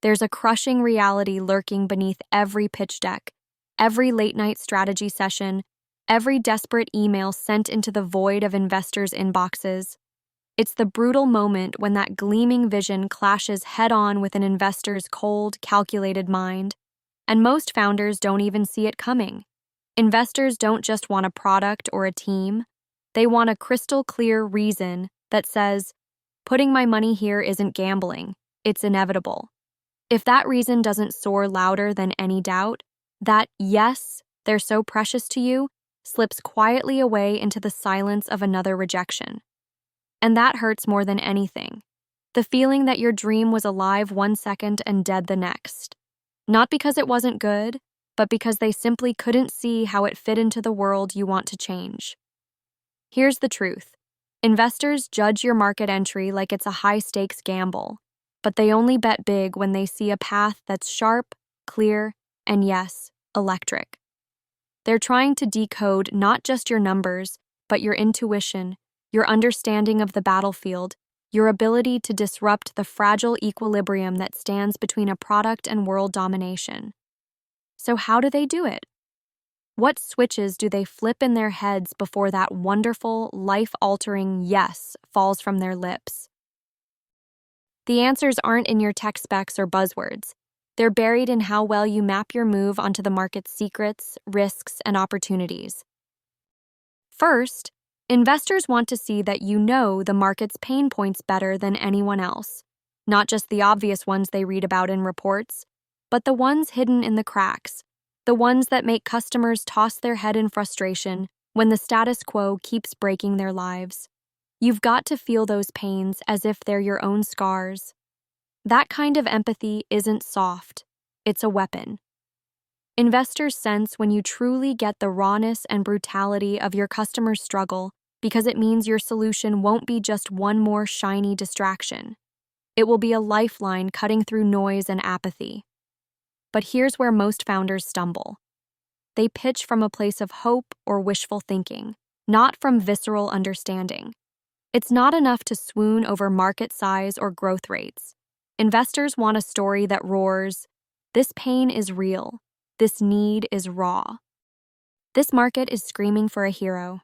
There's a crushing reality lurking beneath every pitch deck, every late-night strategy session, every desperate email sent into the void of investors' inboxes. It's the brutal moment when that gleaming vision clashes head-on with an investor's cold, calculated mind. And most founders don't even see it coming. Investors don't just want a product or a team. They want a crystal-clear reason that says, putting my money here isn't gambling, it's inevitable. If that reason doesn't soar louder than any doubt, that yes, they're so precious to you, slips quietly away into the silence of another rejection. And that hurts more than anything. The feeling that your dream was alive one second and dead the next. Not because it wasn't good, but because they simply couldn't see how it fit into the world you want to change. Here's the truth. Investors judge your market entry like it's a high-stakes gamble, but they only bet big when they see a path that's sharp, clear, and yes, electric. They're trying to decode not just your numbers, but your intuition, your understanding of the battlefield, your ability to disrupt the fragile equilibrium that stands between a product and world domination. So how do they do it? What switches do they flip in their heads before that wonderful, life-altering yes falls from their lips? The answers aren't in your tech specs or buzzwords. They're buried in how well you map your move onto the market's secrets, risks, and opportunities. First, investors want to see that you know the market's pain points better than anyone else, not just the obvious ones they read about in reports, but the ones hidden in the cracks, the ones that make customers toss their head in frustration when the status quo keeps breaking their lives. You've got to feel those pains as if they're your own scars. That kind of empathy isn't soft, it's a weapon. Investors sense when you truly get the rawness and brutality of your customer's struggle because it means your solution won't be just one more shiny distraction. It will be a lifeline cutting through noise and apathy. But here's where most founders stumble. They pitch from a place of hope or wishful thinking, not from visceral understanding. It's not enough to swoon over market size or growth rates. Investors want a story that roars, "This pain is real. This need is raw. This market is screaming for a hero."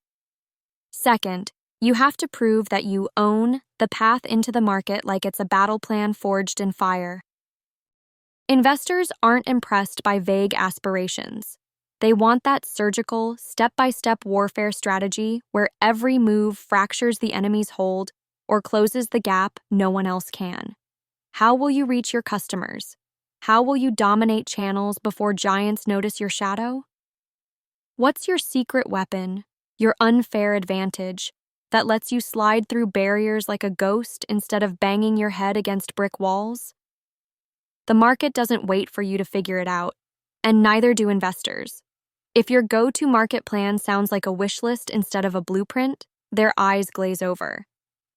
Second, you have to prove that you own the path into the market like it's a battle plan forged in fire. Investors aren't impressed by vague aspirations. They want that surgical, step-by-step warfare strategy where every move fractures the enemy's hold or closes the gap no one else can. How will you reach your customers? How will you dominate channels before giants notice your shadow? What's your secret weapon, your unfair advantage, that lets you slide through barriers like a ghost instead of banging your head against brick walls? The market doesn't wait for you to figure it out, and neither do investors. If your go-to-market plan sounds like a wish list instead of a blueprint, their eyes glaze over.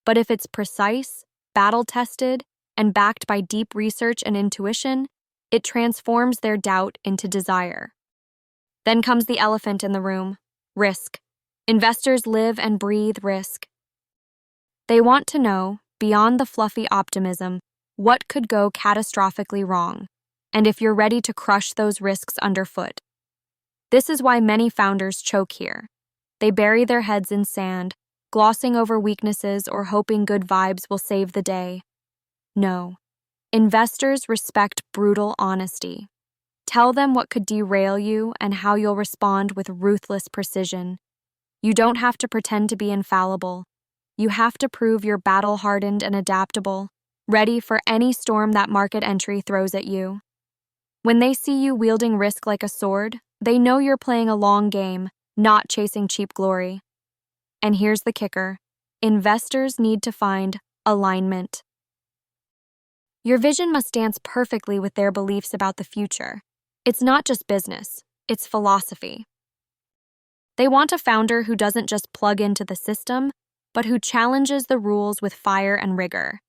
But if it's precise, battle-tested, and backed by deep research and intuition, it transforms their doubt into desire. Then comes the elephant in the room: risk. Investors live and breathe risk. They want to know, beyond the fluffy optimism, what could go catastrophically wrong, and if you're ready to crush those risks underfoot. This is why many founders choke here. They bury their heads in sand, glossing over weaknesses or hoping good vibes will save the day. No. Investors respect brutal honesty. Tell them what could derail you and how you'll respond with ruthless precision. You don't have to pretend to be infallible. You have to prove you're battle-hardened and adaptable, ready for any storm that market entry throws at you. When they see you wielding risk like a sword, they know you're playing a long game, not chasing cheap glory. And here's the kicker: investors need to find alignment. Your vision must dance perfectly with their beliefs about the future. It's not just business, it's philosophy. They want a founder who doesn't just plug into the system, but who challenges the rules with fire and rigor.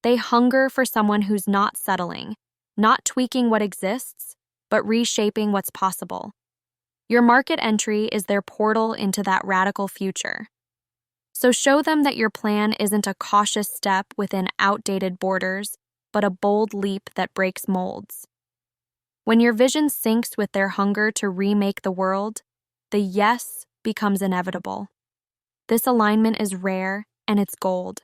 They hunger for someone who's not settling, not tweaking what exists, but reshaping what's possible. Your market entry is their portal into that radical future. So show them that your plan isn't a cautious step within outdated borders, but a bold leap that breaks molds. When your vision syncs with their hunger to remake the world, the yes becomes inevitable. This alignment is rare, and it's gold.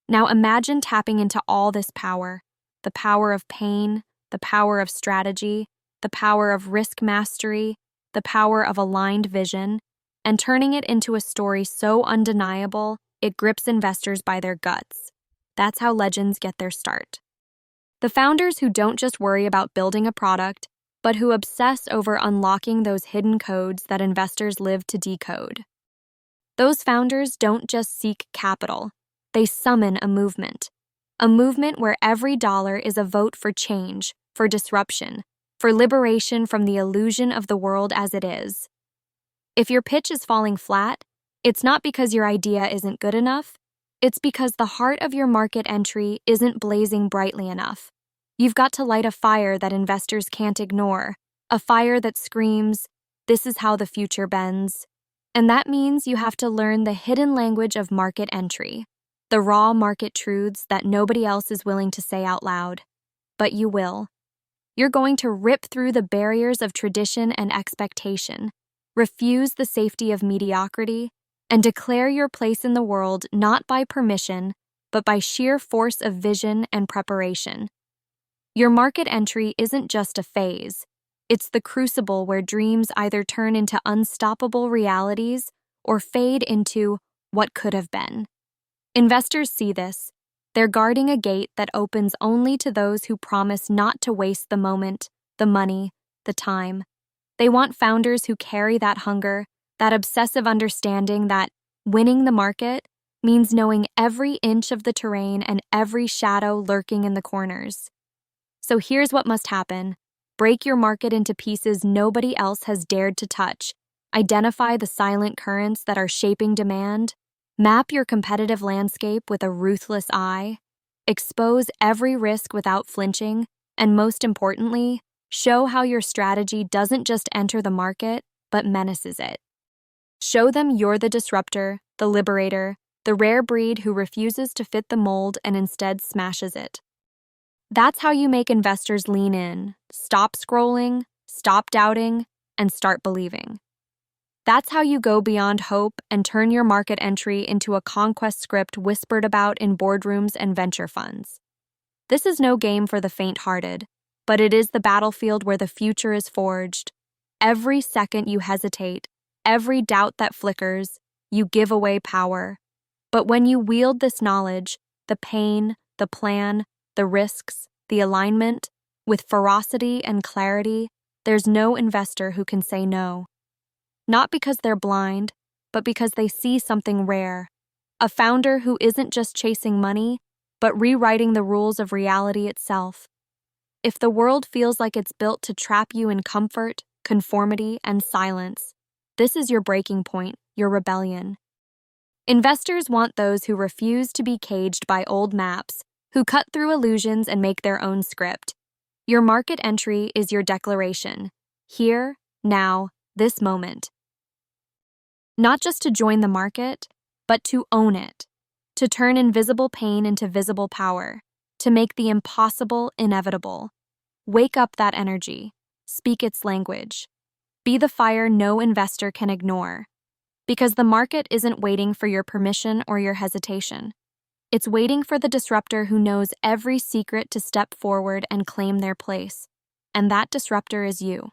Now imagine tapping into all this power, the power of pain, the power of strategy, the power of risk mastery, the power of aligned vision, and turning it into a story so undeniable it grips investors by their guts. That's how legends get their start. The founders who don't just worry about building a product, but who obsess over unlocking those hidden codes that investors live to decode. Those founders don't just seek capital, they summon a movement where every dollar is a vote for change, for disruption, for liberation from the illusion of the world as it is. If your pitch is falling flat, it's not because your idea isn't good enough, it's because the heart of your market entry isn't blazing brightly enough. You've got to light a fire that investors can't ignore, a fire that screams, "This is how the future bends." And that means you have to learn the hidden language of market entry, the raw market truths that nobody else is willing to say out loud. But you will. You're going to rip through the barriers of tradition and expectation, refuse the safety of mediocrity, and declare your place in the world not by permission, but by sheer force of vision and preparation. Your market entry isn't just a phase. It's the crucible where dreams either turn into unstoppable realities or fade into what could have been. Investors see this. They're guarding a gate that opens only to those who promise not to waste the moment, the money, the time. They want founders who carry that hunger, that obsessive understanding that winning the market means knowing every inch of the terrain and every shadow lurking in the corners. So here's what must happen. Break your market into pieces nobody else has dared to touch. Identify the silent currents that are shaping demand. Map your competitive landscape with a ruthless eye. Expose every risk without flinching. And most importantly, show how your strategy doesn't just enter the market, but menaces it. Show them you're the disruptor, the liberator, the rare breed who refuses to fit the mold and instead smashes it. That's how you make investors lean in, stop scrolling, stop doubting, and start believing. That's how you go beyond hope and turn your market entry into a conquest script whispered about in boardrooms and venture funds. This is no game for the faint-hearted, but it is the battlefield where the future is forged. Every second you hesitate, every doubt that flickers, you give away power. But when you wield this knowledge, the pain, the plan, the risks, the alignment, with ferocity and clarity, there's no investor who can say no. Not because they're blind, but because they see something rare. A founder who isn't just chasing money, but rewriting the rules of reality itself. If the world feels like it's built to trap you in comfort, conformity, and silence, this is your breaking point, your rebellion. Investors want those who refuse to be caged by old maps, who cut through illusions and make their own script. Your market entry is your declaration. Here, now, this moment. Not just to join the market, but to own it. To turn invisible pain into visible power. To make the impossible inevitable. Wake up that energy. Speak its language. Be the fire no investor can ignore. Because the market isn't waiting for your permission or your hesitation. It's waiting for the disruptor who knows every secret to step forward and claim their place. And that disruptor is you.